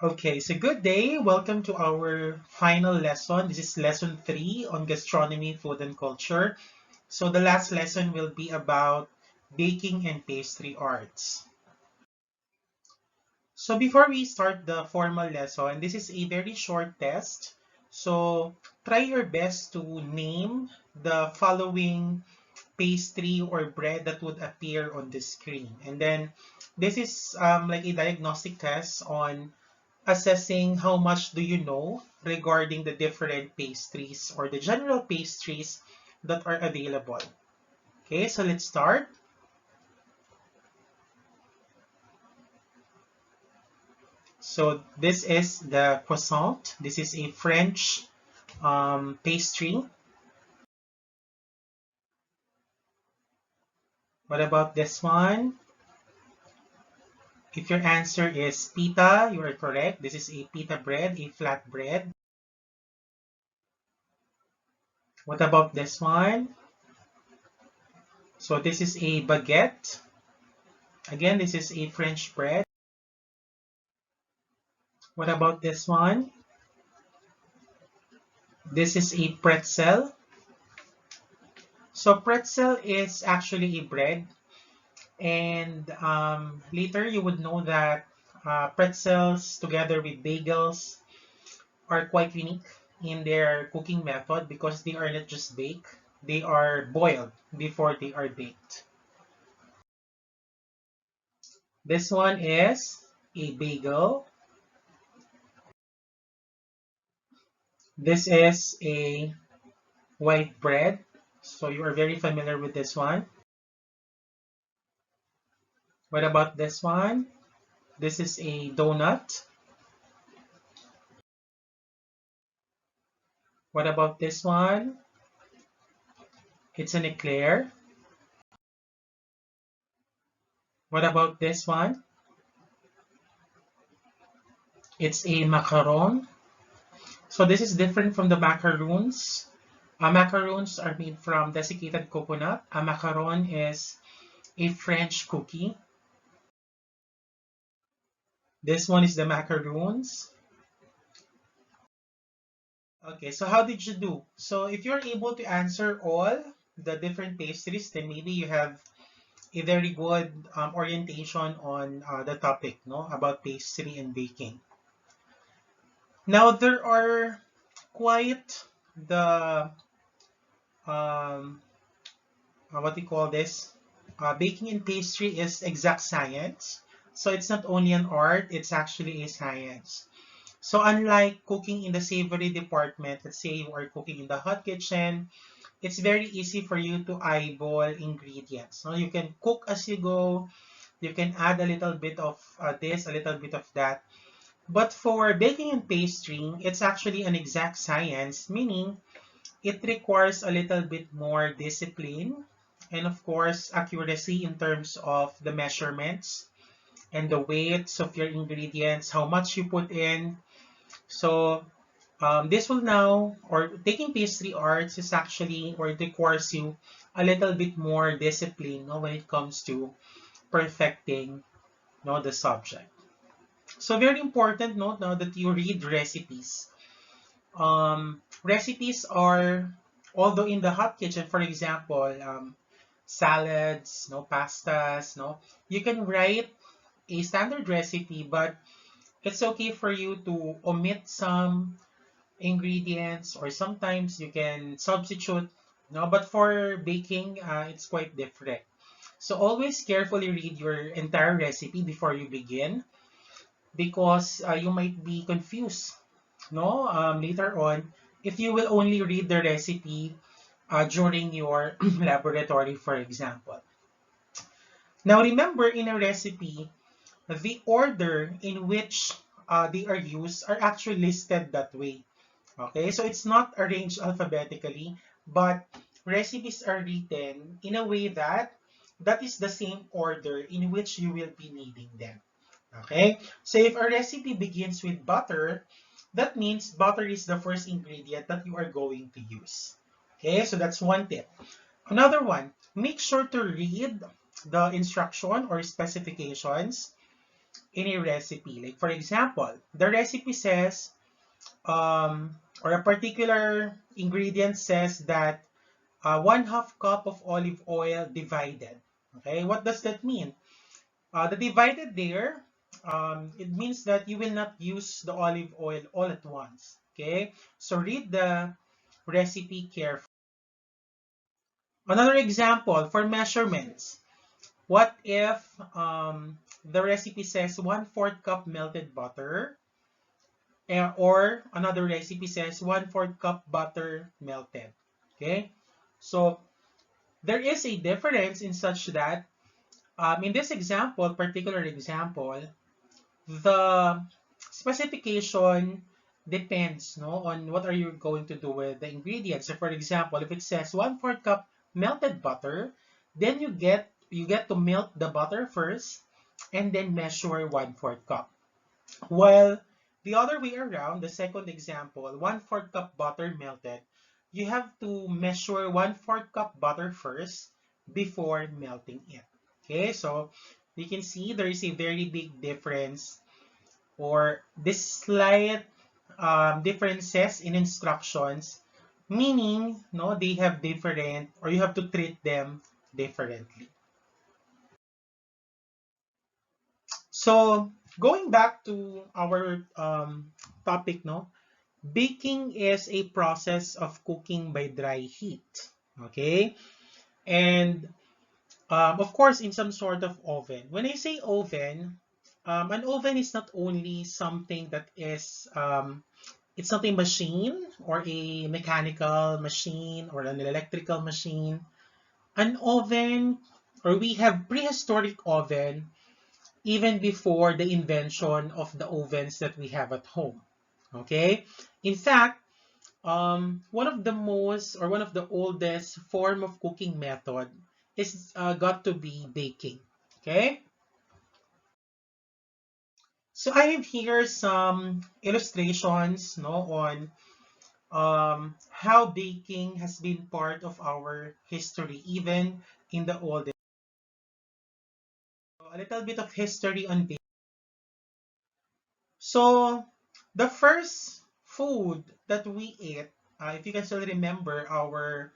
Okay, so good day. Welcome to our final lesson. This is lesson 3 on gastronomy, food, and culture. So the last lesson will be about baking and pastry arts. So before we start the formal lesson, this is a very short test. So try your best to name the following pastry or bread that would appear on the screen. And then this is like a diagnostic test on assessing how much do you know regarding the different pastries or the general pastries that are available. Okay, so let's start. So this is the croissant. This is a French pastry. What about this one? If your answer is pita, you are correct. This is a pita bread, a flat bread. What about this one? So this is a baguette. Again, this is a French bread. What about this one? This is a pretzel. So pretzel is actually a bread, and later you would know that pretzels together with bagels are quite unique in their cooking method because they are not just baked, they are boiled before they are baked. This one is a bagel. This is a white bread. So you are very familiar with this one. What about this one? This is a donut. What about this one? It's an eclair. What about this one? It's a macaron. So this is different from the macaroons. Macaroons are made from desiccated coconut. A macaron is a French cookie. This one is the macaroons. Okay, so how did you do? So if you're able to answer all the different pastries, then maybe you have a very good orientation on the topic, no, about pastry and baking. Now there are quite the um, what do you call this? Baking and pastry is exact science. So it's not only an art, it's actually a science. So unlike cooking in the savory department, let's say you are cooking in the hot kitchen, it's very easy for you to eyeball ingredients. So you can cook as you go, you can add a little bit of this, a little bit of that. But for baking and pastry, it's actually an exact science, meaning it requires a little bit more discipline and, of course, accuracy in terms of the measurements and the weights of your ingredients, how much you put in. So this will now, or taking pastry arts is actually, or it requires you a little bit more discipline, no, when it comes to perfecting, no, the subject. So very important note now that you read recipes. Recipes are, although in the hot kitchen, for example, salads, no, pastas, no, you can write a standard recipe, but it's okay for you to omit some ingredients or sometimes you can substitute, no, but for baking, it's quite different. So always carefully read your entire recipe before you begin because you might be confused, no, later on if you will only read the recipe during your laboratory, for example. Now remember, in a recipe, the order in which they are used are actually listed that way. Okay, so it's not arranged alphabetically, but recipes are written in a way that that is the same order in which you will be needing them. Okay, so if a recipe begins with butter, that means butter is the first ingredient that you are going to use. Okay, so that's one tip. Another one, make sure to read the instruction or specifications in a recipe. Like for example, the recipe says, or a particular ingredient says that 1/2 cup of olive oil divided. Okay, what does that mean? The divided there, it means that you will not use the olive oil all at once. Okay, so read the recipe carefully. Another example for measurements. What if the recipe says 1/4 cup melted butter, or another recipe says 1/4 cup butter melted? Okay, so there is a difference in such that in this example, particular example, the specification depends, no, on what are you going to do with the ingredients. So for example, if it says 1/4 cup melted butter, then you get to melt the butter first and then measure 1/4 cup. While the other way around, the second example, 1/4 cup butter melted, you have to measure 1/4 cup butter first before melting it. Okay, so you can see there is a very big difference, or this slight differences in instructions, meaning no, they have different, or you have to treat them differently. So going back to our topic, no, baking is a process of cooking by dry heat. Okay, and of course in some sort of oven. When I say oven, an oven is not only something that is it's not a machine or a mechanical machine or an electrical machine. An oven, or we have prehistoric oven even before the invention of the ovens that we have at home. Okay? In fact, one of the most, or one of the oldest form of cooking method is got to be baking. Okay? So I have here some illustrations, no, on how baking has been part of our history, even in the oldest. A little bit of history on baking. So, the first food that we ate, if you can still remember our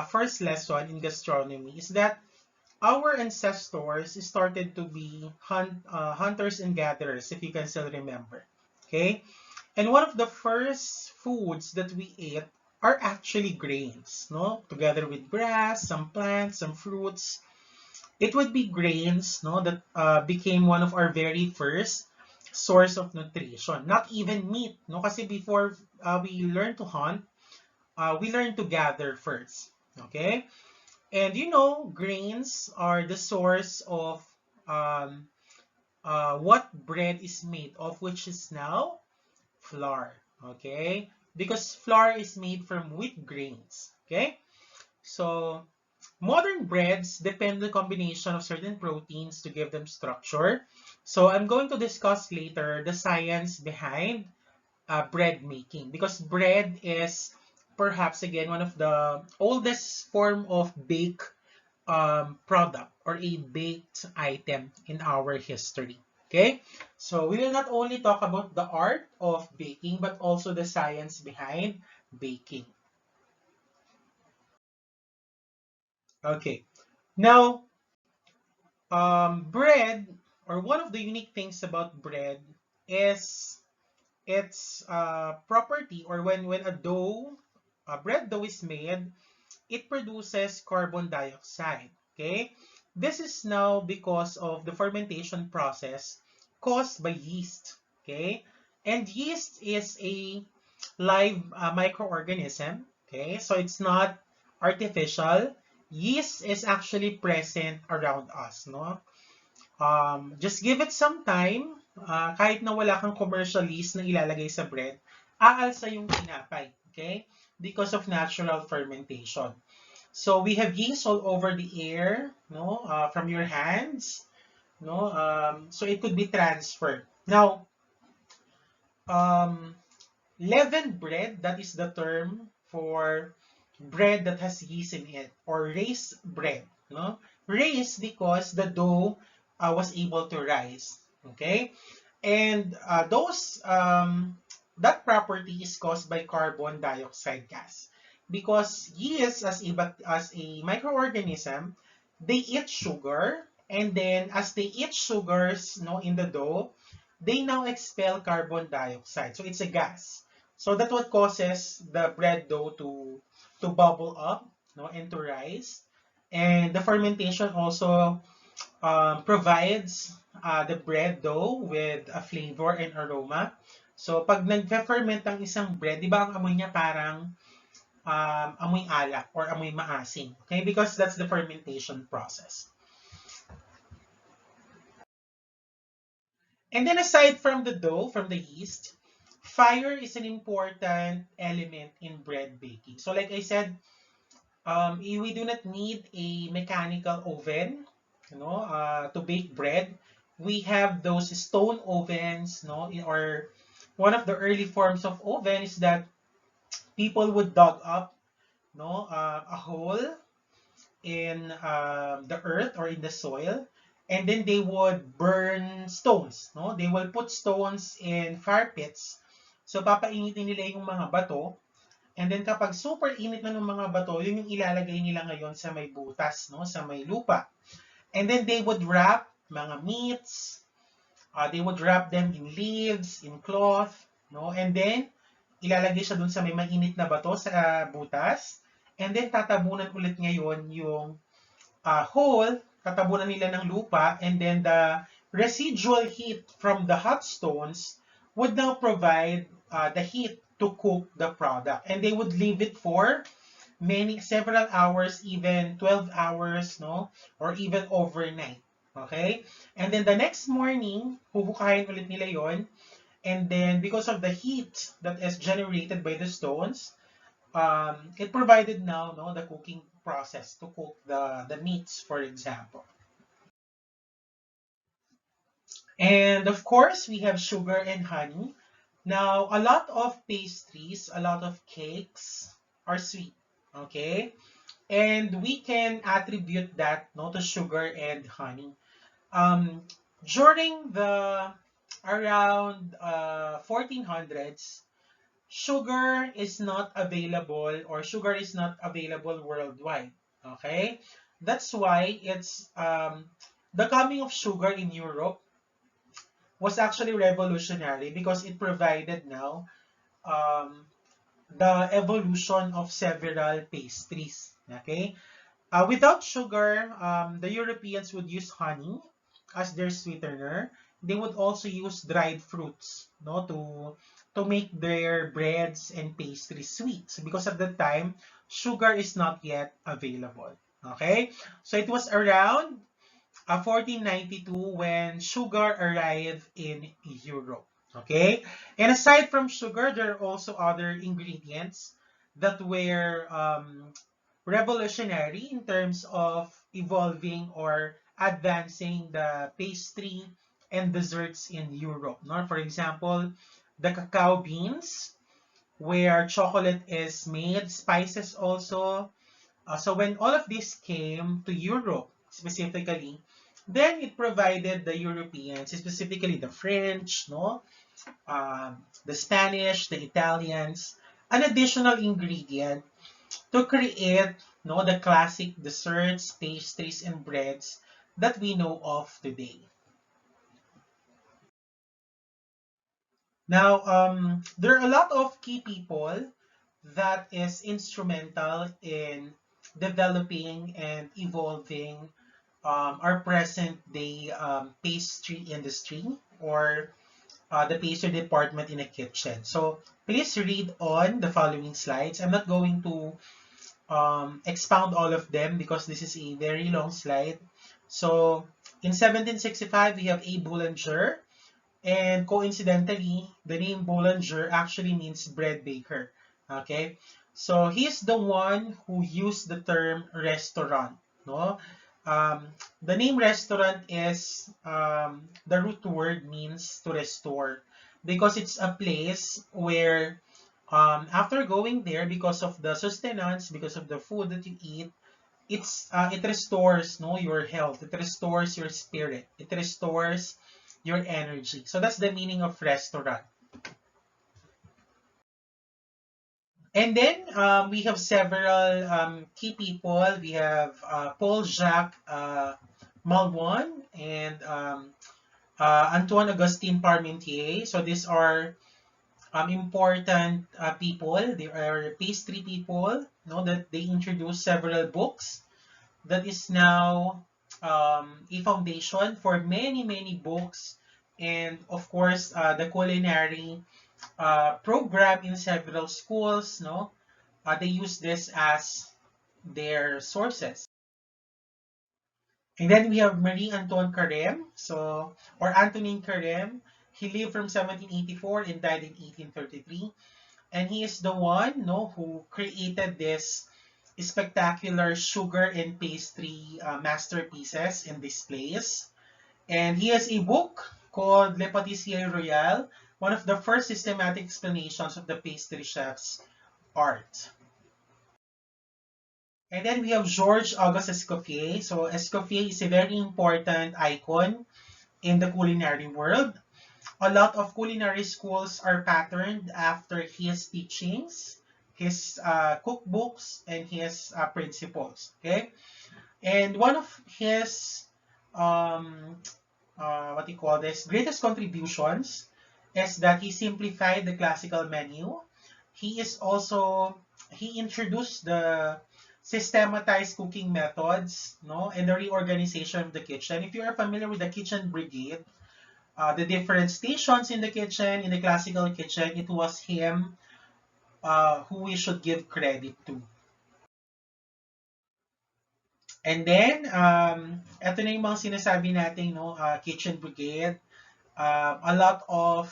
first lesson in gastronomy, is that our ancestors started to be hunters and gatherers, if you can still remember. Okay? And one of the first foods that we ate are actually grains, no? Together with grass, some plants, some fruits. It would be grains, no, that became one of our very first source of nutrition. Not even meat, no? Kasi before we learn to hunt, we learn to gather first. Okay? And you know, grains are the source of um, what bread is made of, which is now flour. Okay? Because flour is made from wheat grains. Okay? So, modern breads depend on the combination of certain proteins to give them structure. So, I'm going to discuss later the science behind bread making, because bread is perhaps again one of the oldest form of baked product or a baked item in our history. Okay, so we will not only talk about the art of baking, but also the science behind baking. Okay, now bread, or one of the unique things about bread is its property, or when a bread dough is made, it produces carbon dioxide. Okay, this is now because of the fermentation process caused by yeast. Okay, and yeast is a live microorganism. Okay, so it's not artificial. Yeast is actually present around us, no? Just give it some time. Kahit na wala kang commercial yeast na ilalagay sa bread, aalsa yung tinapay. Okay? Because of natural fermentation. So we have yeast all over the air, no, from your hands, no. So it could be transferred. Now, um, leavened bread, that is the term for bread that has yeast in it, or raised bread, no. Raised because the dough was able to rise. Okay, and that property is caused by carbon dioxide gas, because yeast as a microorganism, they eat sugar, and then as they eat sugars, in the dough, they now expel carbon dioxide. So it's a gas. So that's what causes the bread dough to bubble up, and to rise. And the fermentation also provides the bread dough with a flavor and aroma. So, pag nag-ferment ang isang bread, di ba ang amoy niya parang amoy alak or amoy maasim? Okay? Because that's the fermentation process. And then aside from the dough, from the yeast, fire is an important element in bread baking. So like I said, we do not need a mechanical oven, to bake bread. We have those stone ovens, or one of the early forms of oven is that people would dug up, a hole in the earth or in the soil, and then they would burn stones, no? They will put stones in fire pits. So papainitin nila yung mga bato. And then kapag super init na ng mga bato, yun yung ilalagay nila ngayon sa may butas, no? Sa may lupa. And then they would wrap mga meats, they would wrap them in leaves, in cloth, no? And then ilalagay siya dun sa may mainit na bato sa butas. And then tatabunan ulit ngayon yung hole, tatabunan nila ng lupa, and then the residual heat from the hot stones would now provide the heat to cook the product. And they would leave it for several hours, even 12 hours, no? Or even overnight. Okay? And then the next morning, huhukayin ulit nila yon. And then because of the heat that is generated by the stones, it provided now, no, the cooking process to cook the meats, for example. And of course, we have sugar and honey. Now, a lot of pastries, a lot of cakes are sweet, okay? And we can attribute that, no, to sugar and honey. Um, During the around 1400s, sugar is not available, or sugar is not available worldwide. Okay, that's why it's the coming of sugar in Europe was actually revolutionary, because it provided now um, the evolution of several pastries. Okay, without sugar, the Europeans would use honey as their sweetener. They would also use dried fruits, no, to make their breads and pastries sweet. So because at the time, sugar is not yet available. Okay, so it was around 1492 when sugar arrived in Europe. Okay, and aside from sugar, there are also other ingredients that were revolutionary in terms of evolving or advancing the pastry and desserts in Europe. No? For example, the cacao beans, where chocolate is made, spices also. So when all of this came to Europe specifically, then it provided the Europeans, specifically the French, no, the Spanish, the Italians, an additional ingredient to create, no, the classic desserts, pastries, and breads that we know of today. Now, there are a lot of key people that is instrumental in developing and evolving our present day pastry industry, or the pastry department in a kitchen. So please read on the following slides. I'm not going to expound all of them because this is a very long slide. So in 1765, we have A. Boulanger, and coincidentally, the name Boulanger actually means bread baker. Okay, so he's the one who used the term restaurant. No, um, the name restaurant is the root word means to restore, because it's a place where after going there, because of the sustenance, because of the food that you eat, it restores, no, your health. It restores your spirit. It restores your energy. So that's the meaning of restaurant. And then we have several key people. We have Paul-Jacques Malvoin and Antoine Augustin Parmentier. So these are important people. They are pastry people. No, that they introduced several books. That is now a foundation for many books, and of course the culinary program in several schools. No, they use this as their sources. And then we have Marie Antoine Carême, so or Antonin Carême. He lived from 1784 and died in 1833, and he is the one, no, who created this spectacular sugar and pastry masterpieces and displays. And he has a book called Le Pâtissier Royal, one of the first systematic explanations of the pastry chef's art. And then we have Georges Auguste Escoffier. So Escoffier is a very important icon in the culinary world. A lot of culinary schools are patterned after his teachings, his cookbooks, and his principles. Okay, and one of his um, what do you call this greatest contributions is that he simplified the classical menu. He is also he introduced the systematized cooking methods, no, and the reorganization of the kitchen. If you are familiar with the kitchen brigade, the different stations in the kitchen, in the classical kitchen, it was him who we should give credit to. And then, ito na yung mga sinasabi natin, no, kitchen brigade. A lot of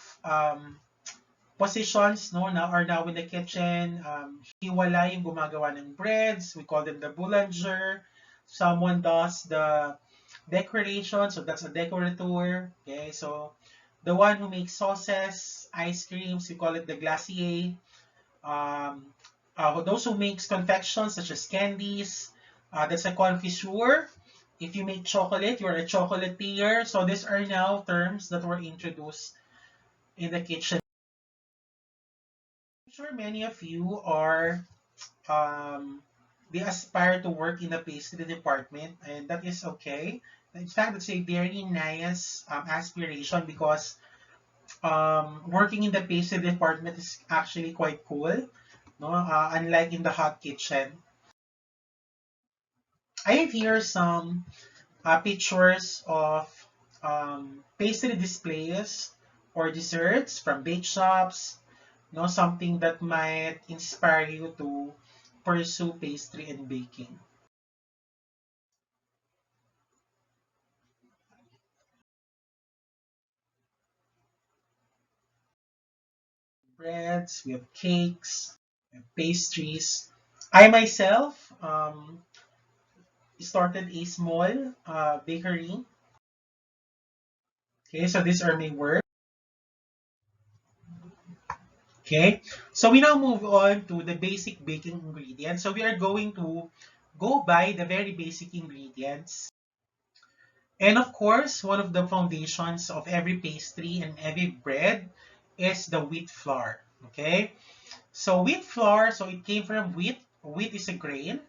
positions, no, now are now in the kitchen. Hiwala yung gumagawa ng breads. We call them the boulanger. Someone does the decoration, so that's a decorateur. Okay, so the one who makes sauces, ice creams, we call it the glacier. Um, those who makes confections such as candies, that's a confiture. If you make chocolate, you're a chocolatier. So these are now terms that were introduced in the kitchen. I'm sure many of you are they aspire to work in the pastry department, and that is okay. In fact, it's a very nice aspiration because working in the pastry department is actually quite cool. No, unlike in the hot kitchen. I have here some pictures of pastry displays or desserts from bake shops. No, something that might inspire you to pursue pastry and baking. Breads, we have cakes, we have pastries. I myself started a small bakery. Okay, so these are my work. Okay, so we now move on to the basic baking ingredients. So we are going to go by the very basic ingredients. And of course, one of the foundations of every pastry and every bread is the wheat flour. Okay, so wheat flour, so it came from wheat. Wheat is a grain.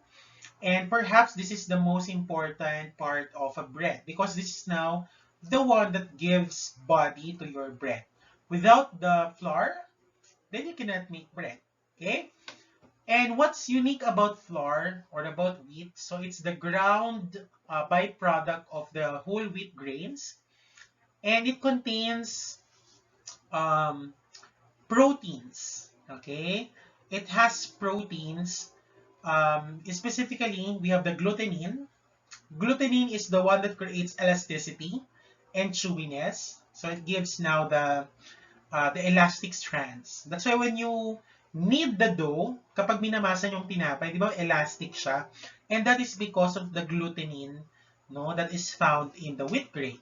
And perhaps this is the most important part of a bread because this is now the one that gives body to your bread. Without the flour, then you cannot make bread. Okay? And what's unique about flour or about wheat? So it's the ground byproduct of the whole wheat grains, and it contains um, proteins. Okay? It has proteins. Specifically, we have the glutenin. Glutenin is the one that creates elasticity and chewiness. So it gives now the elastic strands. That's why when you knead the dough, kapag minamasa yung tinapay, di ba elastic siya? And that is because of the glutenin, no, that is found in the wheat grain.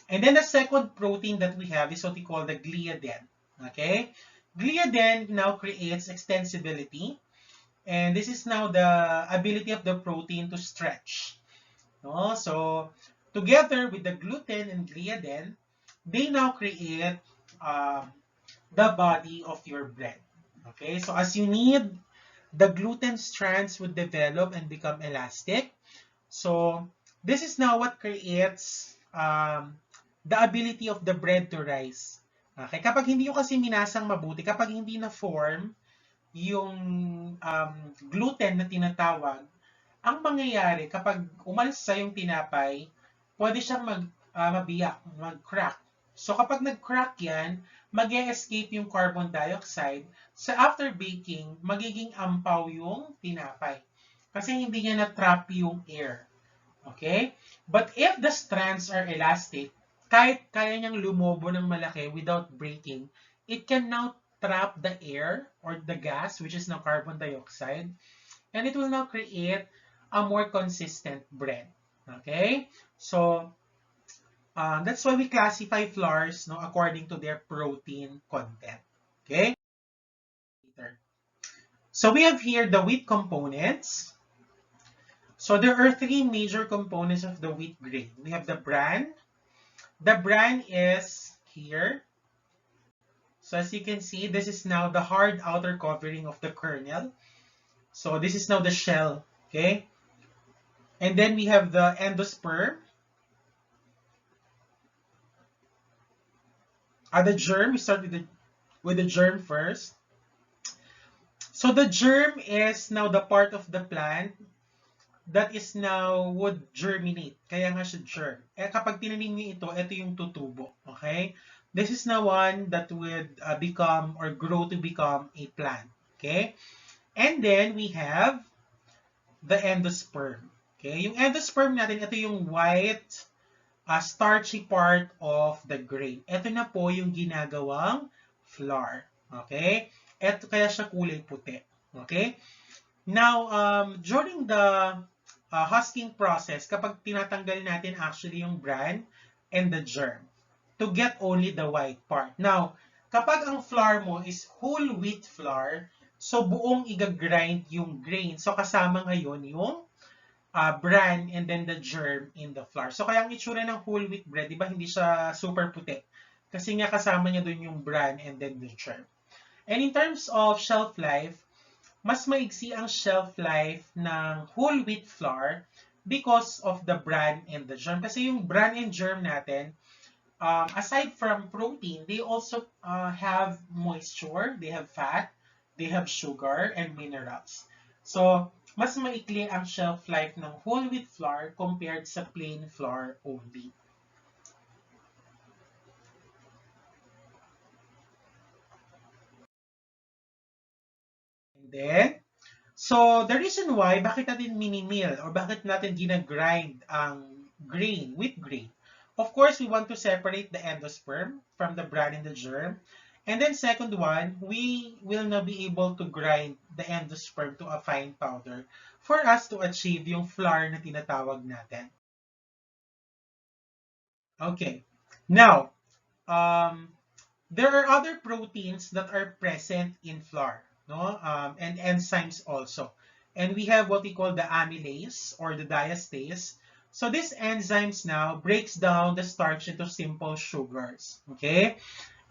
And then the second protein that we have is what we call the gliadin. Okay? Gliadin now creates extensibility. And this is now the ability of the protein to stretch. No? So, together with the gluten and gliadin, they now create um, the body of your bread. Okay, so as you need, the gluten strands would develop and become elastic. So this is now what creates the ability of the bread to rise. Okay, kapag hindi nyo kasi minasang mabuti, kapag hindi na-form yung gluten na tinatawag, ang mangyayari kapag umalis sa yung tinapay, pwede siyang mabiyak, mag-crack. So kapag nag-crack yan, mag-e-escape yung carbon dioxide. So after baking, magiging ampaw yung tinapay. Kasi hindi niya na-trap yung air. Okay? But if the strands are elastic, kahit kaya niyang lumobo ng malaki without breaking, it can now trap the air or the gas, which is now carbon dioxide, and it will now create a more consistent bread. Okay? So, that's why we classify flours, no, according to their protein content. Okay? So we have here the wheat components. So there are three major components of the wheat grain. We have the bran. The bran is here. So as you can see, this is now the hard outer covering of the kernel. So this is now the shell, okay? And then we have the endosperm. The germ, we start with the germ first. So the germ is now the part of the plant that is now would germinate. Kaya nga siya germ. Eh kapag tinanim niyo ito yung tutubo. Okay? This is now one that would become or grow to become a plant. Okay? And then we have the endosperm. Okay? Yung endosperm natin, ito yung white, starchy part of the grain. Ito na po yung ginagawang flour. Okay? Ito kaya siya kulay puti. Okay? Now, during the husking process, kapag tinatanggal natin actually yung bran and the germ to get only the white part. Now, kapag ang flour mo is whole wheat flour, so buong igagrind yung grain. So kasama ngayon yung bran and then the germ in the flour. So kaya ang itsura ng whole wheat bread, di ba hindi siya super puti? Kasi nga kasama niya dun yung bran and then the germ. And in terms of shelf life, mas maigsi ang shelf life ng whole wheat flour because of the bran and the germ. Kasi yung bran and germ natin, aside from protein, they also have moisture, they have fat, they have sugar, and minerals. So, mas maikli ang shelf life ng whole wheat flour compared sa plain flour only. And then, so the reason why, bakit natin mini-mill or bakit natin ginagrind ang grain, wheat grain? Of course, we want to separate the endosperm from the bran and the germ. And then second one, we will now be able to grind the endosperm to a fine powder for us to achieve yung flour na tinatawag natin. Okay. Now, there are other proteins that are present in flour, no? And enzymes also. And we have what we call the amylase or the diastase. So these enzymes now breaks down the starch into simple sugars. Okay?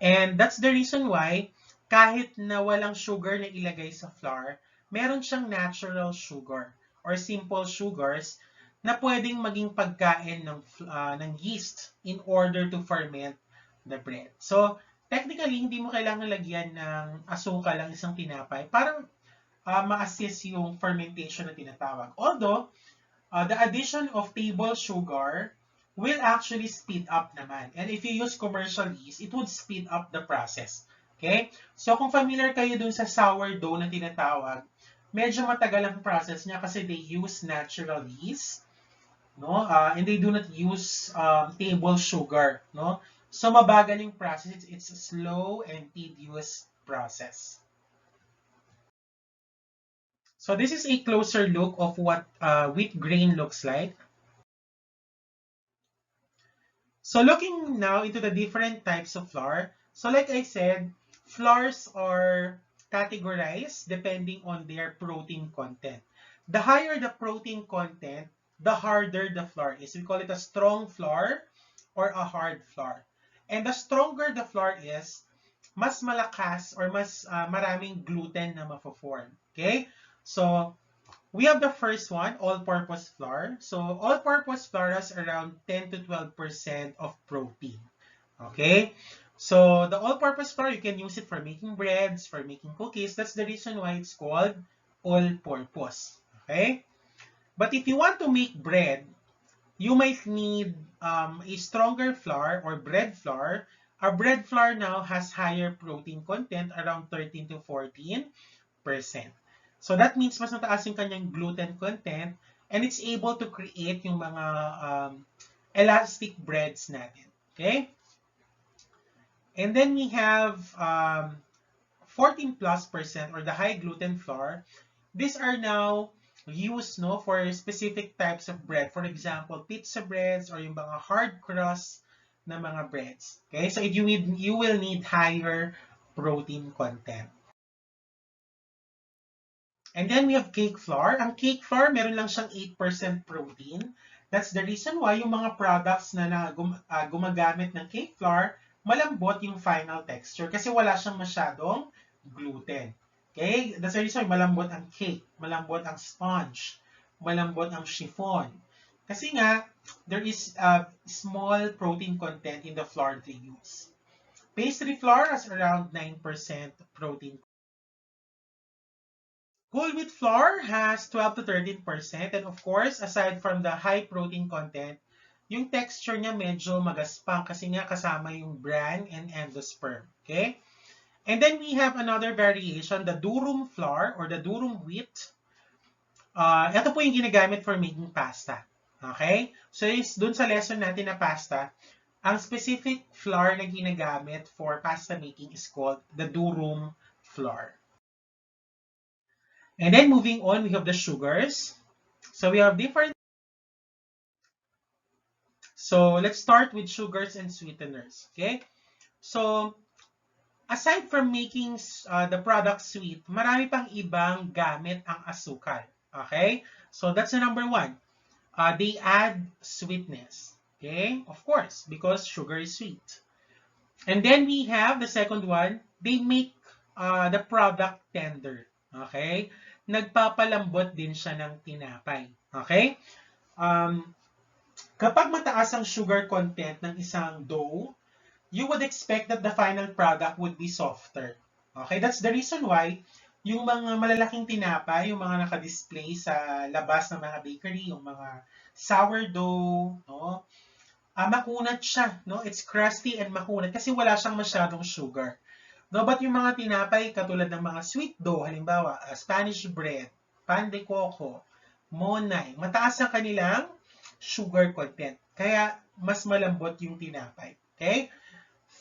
And that's the reason why kahit na walang sugar na ilagay sa flour, meron siyang natural sugar or simple sugars na pwedeng maging pagkain ng yeast in order to ferment the bread. So, technically, hindi mo kailangan lagyan ng asukal ang isang tinapay para ma-assist yung fermentation na tinatawag. Although, the addition of table sugar will actually speed up naman. And if you use commercial yeast, it would speed up the process. Okay? So, kung familiar kayo dun sa sourdough na tinatawag, medyo matagal ang process niya kasi they use natural yeast, no? And they do not use table sugar, no? So mabagal yung process. It's a slow and tedious process. So this is a closer look of what wheat grain looks like. So looking now into the different types of flour. So like I said, flours are categorized depending on their protein content. The higher the protein content, the harder the flour is. We call it a strong flour or a hard flour. And the stronger the flour is, mas malakas or mas maraming gluten na mafo-form. Okay? So, we have the first one, all-purpose flour. So, all-purpose flour has around 10 to 12% of protein. Okay? So, the all-purpose flour, you can use it for making breads, for making cookies. That's the reason why it's called all-purpose. Okay? But if you want to make bread, you might need a stronger flour or bread flour. Our bread flour now has higher protein content, around 13 to 14%. So that means mas mataas yung kanyang gluten content and it's able to create yung mga elastic breads natin. Okay? And then we have 14+% or the high gluten flour. These are now used for specific types of bread. For example, pizza breads or yung mga hard crust na mga breads. Okay? So you will need higher protein content. And then we have cake flour. Ang cake flour, meron lang siyang 8% protein. That's the reason why yung mga products na gumagamit ng cake flour, malambot yung final texture kasi wala siyang masyadong gluten. Okay? That's the reason why malambot ang cake, malambot ang sponge, malambot ang chiffon. Kasi nga, there is a small protein content in the flour they use. Pastry flour has around 9% protein. Whole wheat flour has 12 to 13%. And of course, aside from the high protein content, yung texture niya medyo magaspang kasi nga kasama yung bran and endosperm. Okay? And then we have another variation, the durum flour or the durum wheat. Ito po yung ginagamit for making pasta. Okay? So dun sa lesson natin na pasta, ang specific flour na ginagamit for pasta making is called the durum flour. And then moving on, we have the sugars. So we have different. So let's start with sugars and sweeteners. Okay? So aside from making the product sweet, marami pang ibang gamit ang asukal. Okay? So that's the number one. They add sweetness. Okay? Of course, because sugar is sweet. And then we have the second one. They make the product tender. Okay? Nagpapalambot din siya ng tinapay. Okay? Kapag mataas ang sugar content ng isang dough, you would expect that the final product would be softer. Okay? That's the reason why yung mga malalaking tinapay, yung mga naka-display sa labas ng mga bakery, yung mga sourdough, no? Makunat siya, no? It's crusty and makunat kasi wala siyang masyadong sugar. No, but yung mga tinapay katulad ng mga sweet dough, halimbawa, Spanish bread, pan de coco, monay, mataas ang kanilang sugar content. Kaya mas malambot yung tinapay. Okay?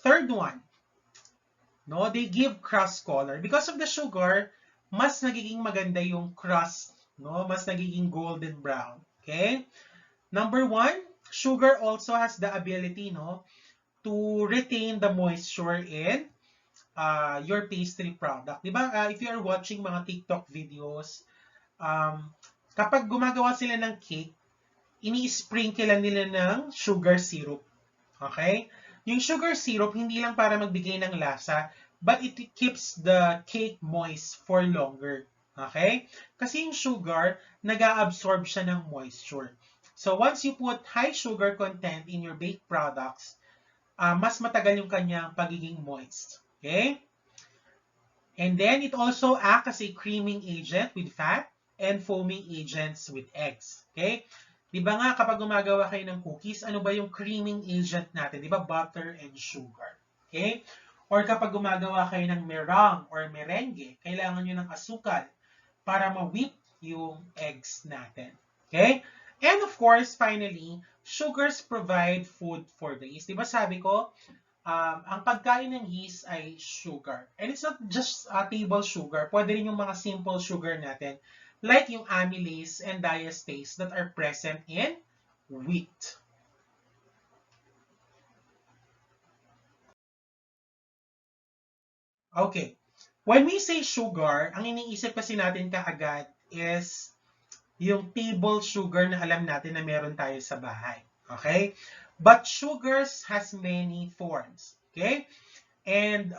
Third one, no, they give crust color. Because of the sugar, mas nagiging maganda yung crust, no? Mas nagiging golden brown. Okay? Number one, sugar also has the ability, no, to retain the moisture in your pastry product. Diba? If you are watching mga TikTok videos, kapag gumagawa sila ng cake, ini-sprinkle nila ng sugar syrup. Okay? Yung sugar syrup, hindi lang para magbigay ng lasa, but it keeps the cake moist for longer. Okay? Kasi yung sugar, nag-absorb siya ng moisture. So once you put high sugar content in your baked products, mas matagal yung kanyang pagiging moist. Okay? And then it also acts as a creaming agent with fat and foaming agents with eggs. Okay? Di ba nga kapag gumagawa kayo ng cookies, ano ba yung creaming agent natin? Di ba butter and sugar? Okay? Or kapag gumagawa kayo ng meringue or merengue, kailangan nyo ng asukal para ma-whip yung eggs natin. Okay? And of course, finally, sugars provide food for the yeast. Di ba sabi ko, ang pagkain ng yeast ay sugar. And it's not just table sugar. Pwede rin yung mga simple sugar natin, like yung amylase and diastase that are present in wheat. Okay. When we say sugar, ang iniisip kasi natin kaagad is yung table sugar na alam natin na meron tayo sa bahay. Okay? But sugars has many forms, okay? And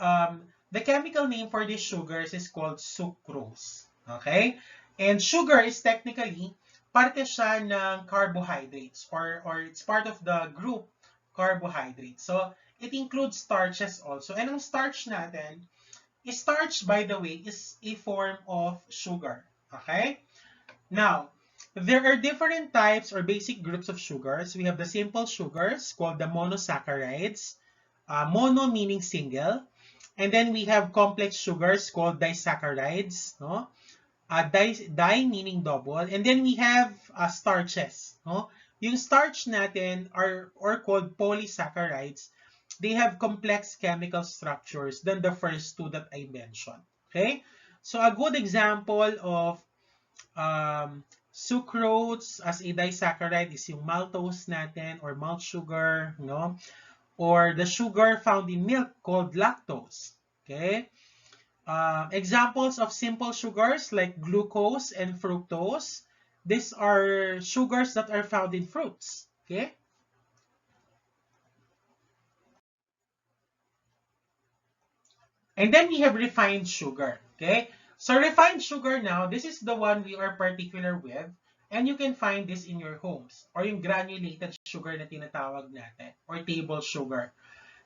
the chemical name for these sugars is called sucrose, okay? And sugar is technically parte siya ng carbohydrates or it's part of the group carbohydrates. So it includes starches also. And ang starch natin, starch by the way is a form of sugar, okay? Now, there are different types or basic groups of sugars. We have the simple sugars called the monosaccharides. Mono meaning single. And then we have complex sugars called disaccharides. No? Di meaning double. And then we have starches. No? Yung starch natin are or called polysaccharides. They have complex chemical structures than the first two that I mentioned. Okay? So a good example of sucrose as a disaccharide is yung maltose natin or malt sugar, no? Or the sugar found in milk called lactose. Okay? Examples of simple sugars like glucose and fructose. These are sugars that are found in fruits. Okay? And then we have refined sugar. Okay? So refined sugar now, this is the one we are particular with. And you can find this in your homes. Or yung granulated sugar na tinatawag natin. Or table sugar.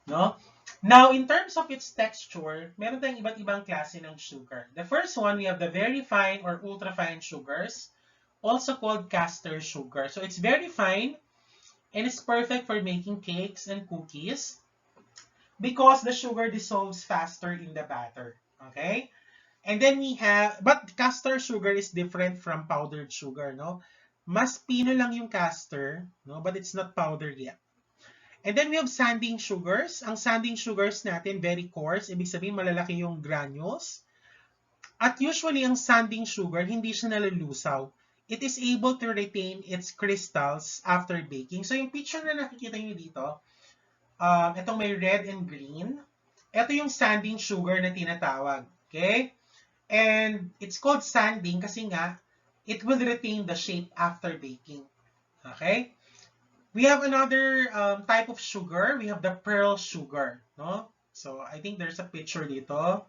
No? Now, in terms of its texture, meron tayong iba't ibang klase ng sugar. The first one, we have the very fine or ultra-fine sugars, also called caster sugar. So it's very fine and it's perfect for making cakes and cookies because the sugar dissolves faster in the batter. Okay? And then we have, but caster sugar is different from powdered sugar, no? Mas pino lang yung caster, no? But it's not powdered yet. And then we have sanding sugars. Ang sanding sugars natin, very coarse. Ibig sabihin, malalaki yung granules. At usually, ang sanding sugar, hindi siya nalulusaw. It is able to retain its crystals after baking. So yung picture na nakikita nyo dito, itong may red and green, ito yung sanding sugar na tinatawag. Okay? And it's called sanding kasi nga, it will retain the shape after baking. Okay? We have another type of sugar. We have the pearl sugar. No? So, I think there's a picture dito.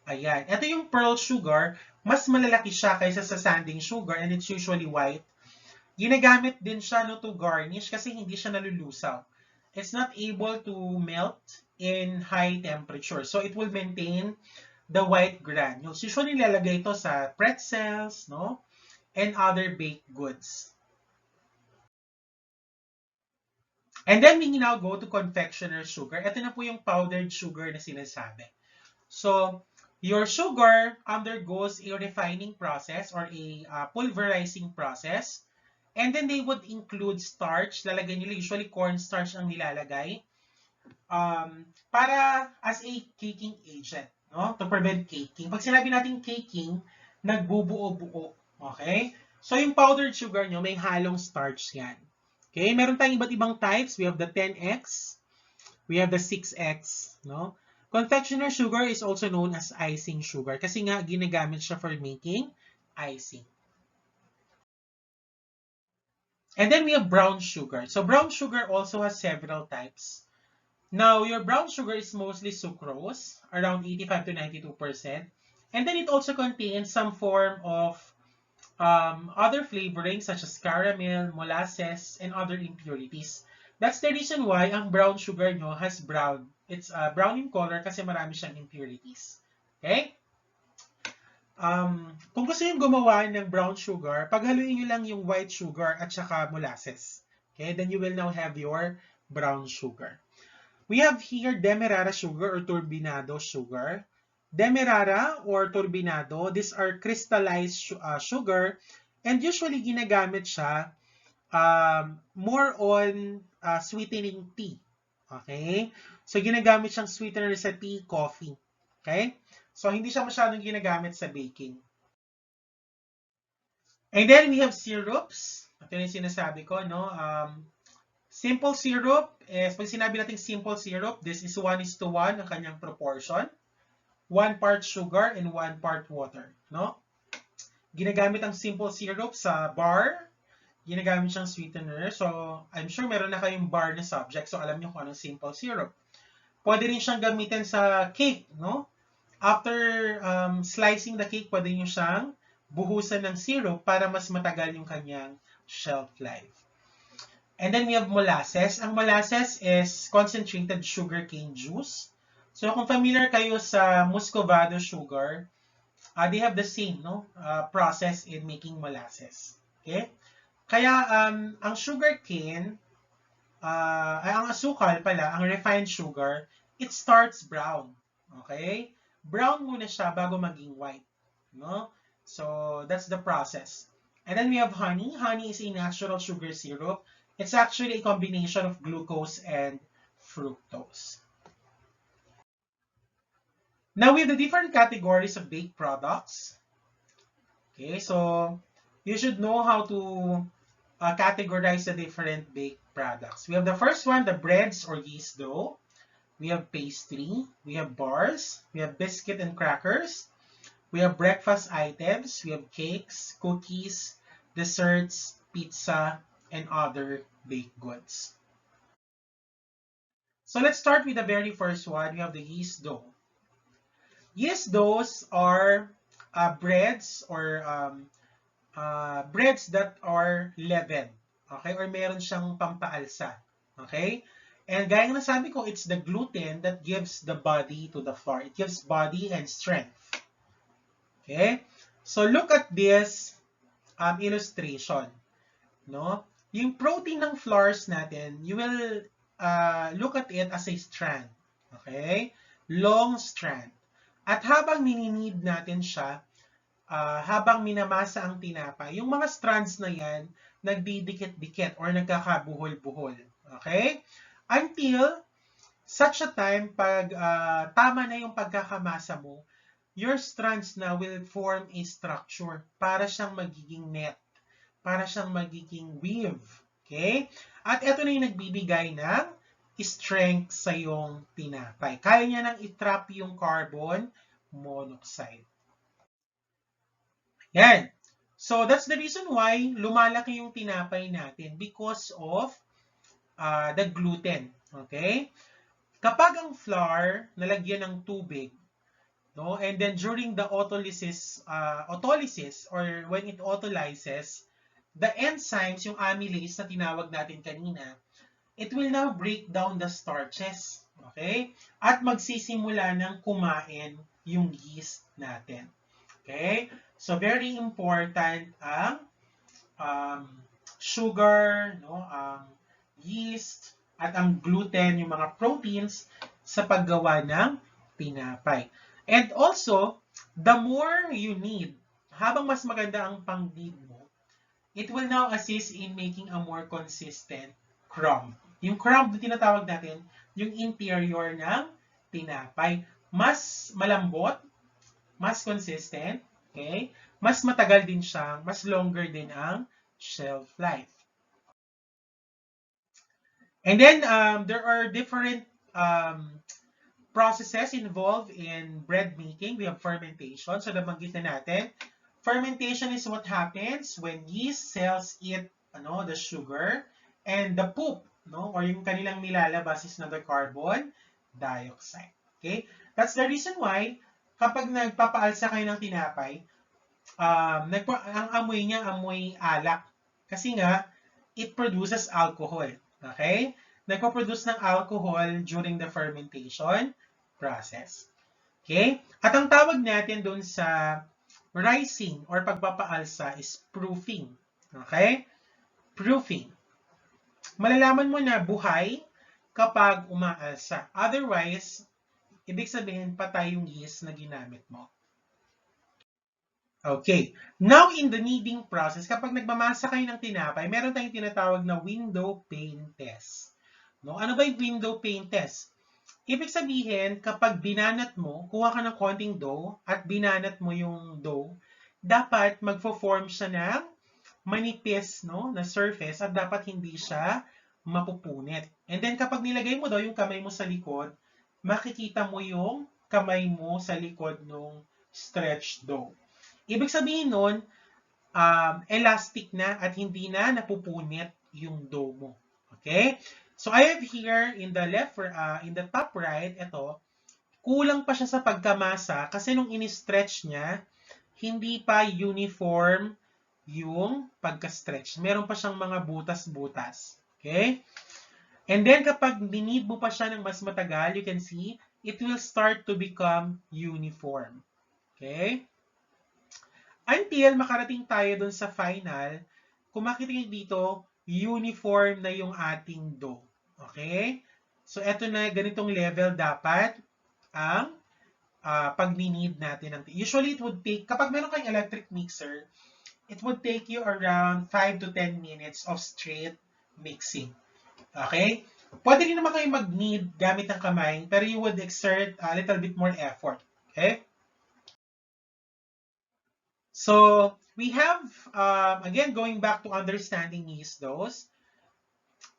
Ayan. Ito yung pearl sugar. Mas malalaki siya kaysa sa sanding sugar and it's usually white. Ginagamit din siya no, to garnish kasi hindi siya nalulusaw. It's not able to melt in high temperature. So, it will maintain the white granules. Usually, nilalagay ito sa pretzels, no? And other baked goods. And then we now go to confectioner sugar. Ito na po yung powdered sugar na sinasabi. So, your sugar undergoes a refining process or a pulverizing process. And then they would include starch. Lalagay nila, usually cornstarch ang nilalagay. Para as a caking agent, no? To prevent caking. Pag sinabi natin caking, nagbubuo-buo. Okay? So, yung powdered sugar nyo, may halong starch yan. Okay, meron tayong iba't ibang types. We have the 10X, we have the 6X, no? Confectioner sugar is also known as icing sugar kasi nga ginagamit siya for making icing. And then we have brown sugar. So brown sugar also has several types. Now, your brown sugar is mostly sucrose, around 85 to 92%. And then it also contains some form of other flavorings such as caramel, molasses, and other impurities. That's the reason why ang brown sugar nyo has brown. It's brown in color kasi marami siyang impurities. Okay? Kung gusto nyo gumawa ng brown sugar, paghaluin nyo lang yung white sugar at saka molasses. Okay? Then you will now have your brown sugar. We have here demerara sugar or turbinado sugar. Demerara or turbinado, these are crystallized sugar and usually ginagamit siya more on sweetening tea. Okay? So ginagamit siyang sweetener sa tea, coffee. Okay? So hindi siya masyadong ginagamit sa baking. And then we have syrups. Ito yung sinasabi ko, no? Simple syrup, pag sinabi natin simple syrup, this is 1:1 ang kanyang proportion. 1 part sugar and 1 part water, no? Ginagamit ang simple syrup sa bar, ginagamit siyang sweetener. So, I'm sure meron na kayong bar na subject. So, alam niyo kung anong simple syrup. Pwede rin siyang gamitin sa cake, no? After slicing the cake, pwede niyo siyang buhusan ng syrup para mas matagal yung kanyang shelf life. And then we have molasses. Ang molasses is concentrated sugarcane juice. So kung familiar kayo sa Muscovado sugar, they have the same process in making molasses. Okay? Kaya ang sugarcane, ang asukal pala, ang refined sugar, it starts brown. Okay? Brown muna siya bago maging white. No? So that's the process. And then we have honey. Honey is a natural sugar syrup. It's actually a combination of glucose and fructose. Now we have the different categories of baked products. Okay, so you should know how to categorize the different baked products. We have the first one, the breads or yeast dough. We have pastry. We have bars. We have biscuit and crackers. We have breakfast items. We have cakes, cookies, desserts, pizza, and other baked goods. So let's start with the very first one. We have the yeast dough. Yeast doughs are breads or breads that are leavened. Okay? Or meron siyang pampaalsa. Okay? And gaya ng sabi ko, it's the gluten that gives the body to the flour. It gives body and strength. Okay? So look at this illustration. No? Yung protein ng flours natin, you will look at it as a strand. Okay? Long strand. At habang nininid natin siya, habang minamasa ang tinapay, yung mga strands na yan, nagdidikit-dikit or nagkakabuhol-buhol. Okay? Until such a time, pag tama na yung pagkakamasa mo, your strands na will form a structure para siyang magiging net. Para siyang magiging weave. Okay? At ito na yung nagbibigay ng strength sa iyong tinapay. Kaya niya nang i-trap yung carbon monoxide. Yan. So, that's the reason why lumalaki yung tinapay natin because of the gluten. Okay? Kapag ang flour nalagyan ng tubig, no, and then during the autolysis or when it autolyzes, the enzymes, yung amylase na tinawag natin kanina, it will now break down the starches. Okay? At magsisimula ng kumain yung yeast natin. Okay? So, very important ang sugar, no, ang yeast, at ang gluten, yung mga proteins sa paggawa ng tinapay. And also, the more you need, habang mas maganda ang pang-need mo, it will now assist in making a more consistent crumb. Yung crumb na tinatawag natin, yung interior ng tinapay, mas malambot, mas consistent, okay? Mas matagal din siyang, mas longer din ang shelf life. And then, there are different processes involved in bread making. We have fermentation. So, nabanggit na natin. Fermentation is what happens when yeast cells eat the sugar and the poop, no, or yung kanilang nilalabas is na the carbon dioxide. Okay? That's the reason why kapag nagpapaalsa kayo ng tinapay, ang amoy niya amoy alak. Kasi nga, it produces alcohol. Okay? Nagpo-produce ng alcohol during the fermentation process. Okay? At ang tawag natin doon sa rising or pagpapaalsa is proofing. Okay? Proofing. Malalaman mo na buhay kapag umaalsa. Otherwise, ibig sabihin patay yung yeast na ginamit mo. Okay. Now, in the kneading process, kapag nagmamasa kayo ng tinapay, meron tayong tinatawag na window pane test. No? Ano ba yung window pane test? Ibig sabihin, kapag binanat mo, kuha ka ng konting dough at binanat mo yung dough, dapat magfo-form siya ng manipis, no, na surface at dapat hindi siya mapupunit. And then kapag nilagay mo daw yung kamay mo sa likod, makikita mo yung kamay mo sa likod ng stretched dough. Ibig sabihin nun, elastic na at hindi na napupunit yung dough mo. Okay? So I have here in the in the top right, ito, kulang pa siya sa pagkamasa kasi nung ini-stretch niya, hindi pa uniform yung pagka-stretch. Meron pa siyang mga butas-butas. Okay? And then kapag dinid mo pa siya ng mas matagal, you can see, it will start to become uniform. Okay? Until makarating tayo dun sa final, kung makikita nyo dito, uniform na yung ating dough. Okay? So, eto na, ganitong level dapat ang pag-need natin. Usually, it would take, kapag meron kayong electric mixer, it would take you around 5 to 10 minutes of straight mixing. Okay? Pwede rin naman kayo mag-knead gamit ng kamay, pero you would exert a little bit more effort. Okay? So, we have, again, going back to understanding yeast doughs.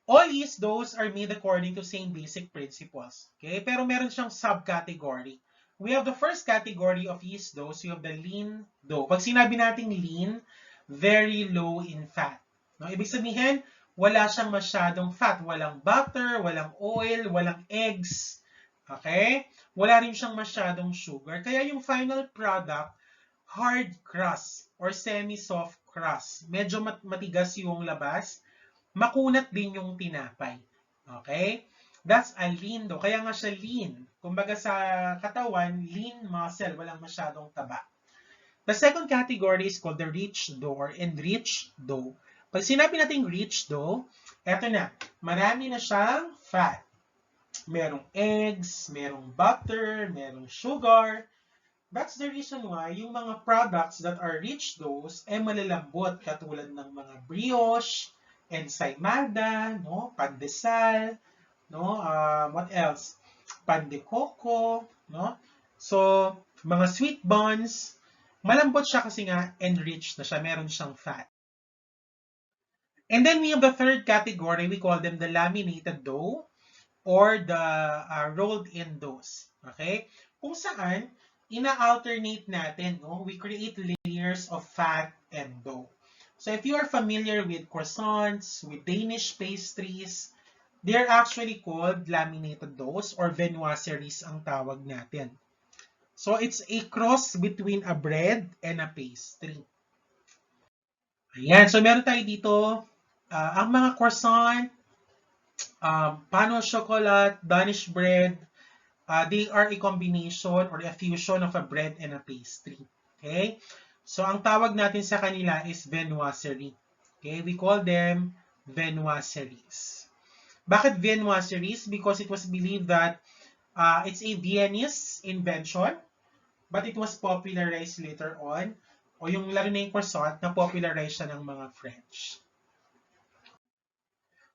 All yeast doughs are made according to same basic principles. Okay? Pero meron siyang subcategory. We have the first category of yeast doughs. We have the lean dough. Pag sinabi nating lean, very low in fat. No? Ibig sabihin, wala siyang masyadong fat. Walang butter, walang oil, walang eggs. Okay? Wala rin siyang masyadong sugar. Kaya yung final product, hard crust or semi-soft crust. Medyo matigas yung labas. Makunat din yung tinapay. Okay? That's a lean dough. Kaya nga siya lean. Kumbaga sa katawan, lean muscle. Walang masyadong taba. The second category is called the rich dough or enriched dough. Pag sinabi natin rich dough, eto na. Marami na siyang fat. Merong eggs, merong butter, merong sugar. That's the reason why yung mga products that are rich doughs ay malalambot katulad ng mga brioche, ensaymada, no, pandesal, no, what else? Pan de coco, no? So, mga sweet buns, malambot siya kasi nga enriched na siya, meron siyang fat. And then we have the third category, we call them the laminated dough or the rolled in doughs. Okay? Kung saan, ina-alternate natin, no? We create layers of fat and dough. So if you are familiar with croissants, with Danish pastries, they're actually called laminated doughs or viennoiseries ang tawag natin. So it's a cross between a bread and a pastry. Ayan, so meron tayo dito ang mga croissant, pain au chocolat, Danish bread, they are a combination or a fusion of a bread and a pastry. Okay? So, ang tawag natin sa kanila is viennoiserie. Okay? We call them viennoiseries. Bakit viennoiseries? Because it was believed that it's a Viennese invention, but it was popularized later on, o yung lalo na yung croissant, na popularize siya ng mga French.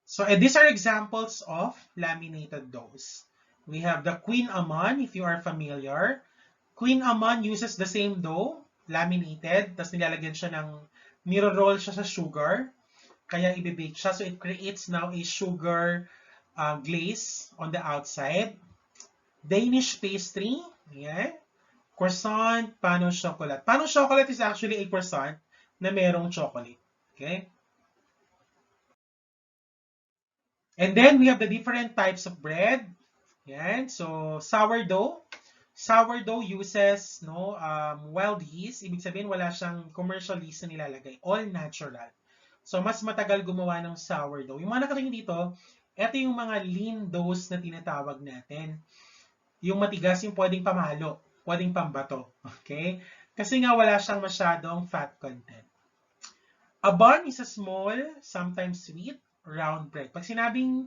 So, these are examples of laminated doughs. We have the Queen Amman, if you are familiar. Queen Amman uses the same dough, laminated, tapos nilalagyan siya ng, niro-roll siya sa sugar, kaya ibibake siya. So, it creates now a sugar glaze on the outside. Danish pastry, ayan. Croissant, pain au chocolat. Pain au chocolat is actually a croissant na merong chocolate. Okay? And then we have the different types of bread. Yan. So, sourdough. Sourdough uses wild yeast. Ibig sabihin, wala siyang commercial yeast na nilalagay. All natural. So, mas matagal gumawa ng sourdough. Yung mga nakatingin dito, ito yung mga lean doughs na tinatawag natin. Yung matigas, yung pwedeng pamalo, pwedeng pambato. Okay? Kasi nga wala siyang masyadong fat content. A bun is a small, sometimes sweet, round bread. Pag sinabing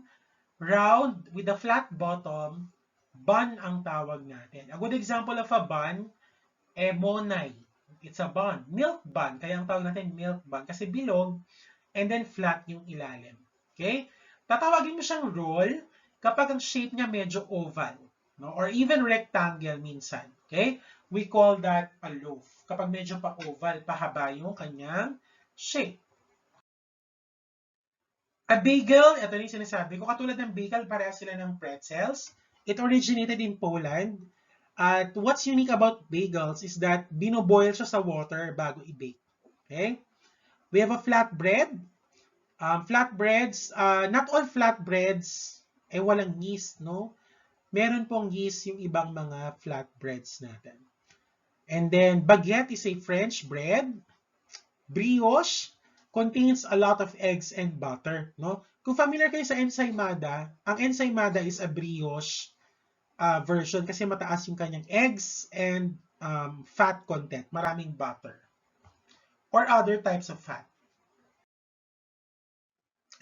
round with a flat bottom, bun ang tawag natin. A good example of a bun, monay. It's a bun. Milk bun. Kaya ang tawag natin milk bun. Kasi bilog, and then flat yung ilalim. Okay? Tatawagin mo siyang roll kapag ang shape niya medyo oval. No? Or even rectangle minsan. Okay? We call that a loaf. Kapag medyo pa-oval, pahaba yung kanyang shape. A bagel, ito yung sinasabi ko, katulad ng bagel, pareha sila ng pretzels. It originated in Poland. At what's unique about bagels is that binoboil siya sa water bago i-bake. Okay? We have a flatbread. Flatbreads, not all flatbreads ay walang yeast, no? Meron pong yeast yung ibang mga flatbreads natin. And then, baguette is a French bread. Brioche contains a lot of eggs and butter, no? Kung familiar kayo sa ensaymada, ang ensaymada is a brioche version kasi mataas yung kanyang eggs and fat content, maraming butter. Or other types of fat.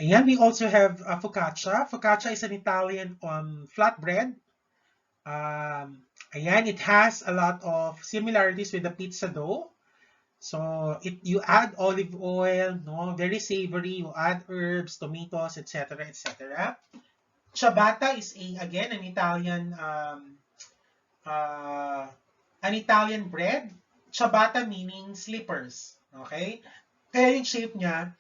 Ayan, we also have focaccia. Focaccia is an Italian flatbread. Ayan, it has a lot of similarities with the pizza dough. So you add olive oil, no, very savory. You add herbs, tomatoes, etc., etc. Ciabatta is again an Italian bread. Ciabatta meaning slippers. Okay? Kaya yung shape niya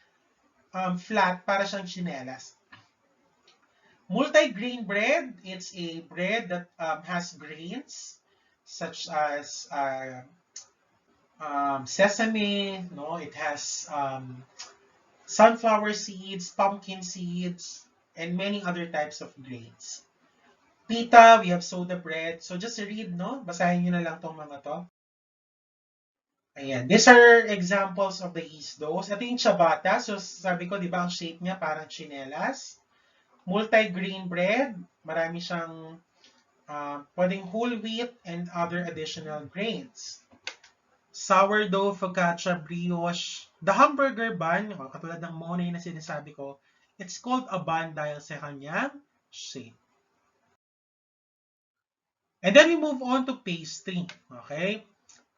flat para siyang chinelas. Multi-grain bread, it's a bread that has grains such as sesame, no? It has sunflower seeds, pumpkin seeds, and many other types of grains. Pita, we have soda bread. So just read, no? Basahin nyo na lang tong mga to. Ayan. These are examples of the yeast doughs. Ito yung ciabatta. So sabi ko, di ba, ang shape niya parang chinelas. Multi-grain bread. Marami siyang pwedeng whole wheat and other additional grains. Sourdough, focaccia, brioche. The hamburger bun, katulad ng mone na sinasabi ko, it's called a bun dahil sa kanyang shape. And then we move on to pastry. Okay?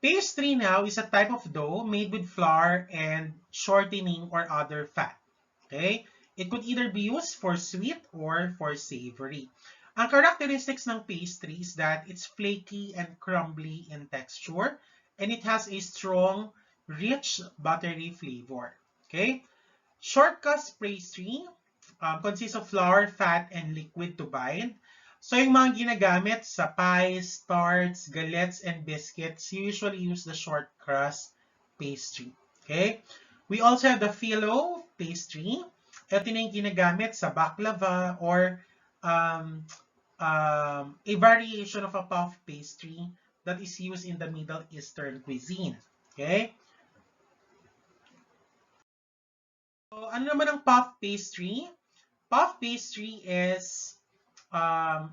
Pastry now is a type of dough made with flour and shortening or other fat. Okay? It could either be used for sweet or for savory. Ang characteristics ng pastry is that it's flaky and crumbly in texture, and it has a strong, rich, buttery flavor. Okay? Shortcrust pastry consists of flour, fat, and liquid to bind. So yung mga ginagamit sa pies, tarts, galettes, and biscuits, you usually use the short crust pastry. Okay? We also have the phyllo pastry. Ito na yung ginagamit sa baklava or a variation of a puff pastry that is used in the Middle Eastern cuisine. Okay? So ano naman ang puff pastry? Puff pastry is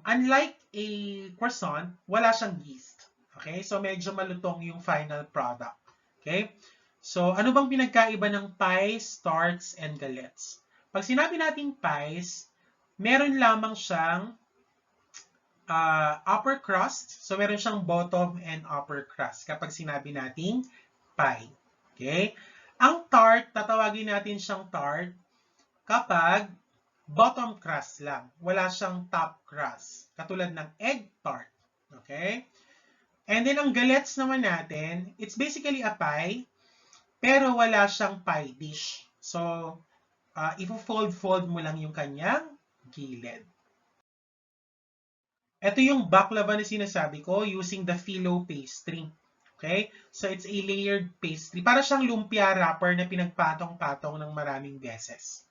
unlike a croissant, wala siyang yeast. Okay? So, medyo malutong yung final product. Okay? So, ano bang pinagkaiba ng pies, tarts, and galettes? Pag sinabi natin pies, meron lamang siyang upper crust. So, meron siyang bottom and upper crust kapag sinabi natin pie. Okay? Ang tart, tatawagin natin siyang tart kapag bottom crust lang. Wala siyang top crust. Katulad ng egg tart. Okay? And then, ang galettes naman natin, it's basically a pie, pero wala siyang pie dish. So, ifo-fold-fold mo lang yung kanyang gilid. Ito yung baklava na sinasabi ko using the phyllo pastry. Okay? So, it's a layered pastry. Para siyang lumpia wrapper na pinagpatong-patong ng maraming beses.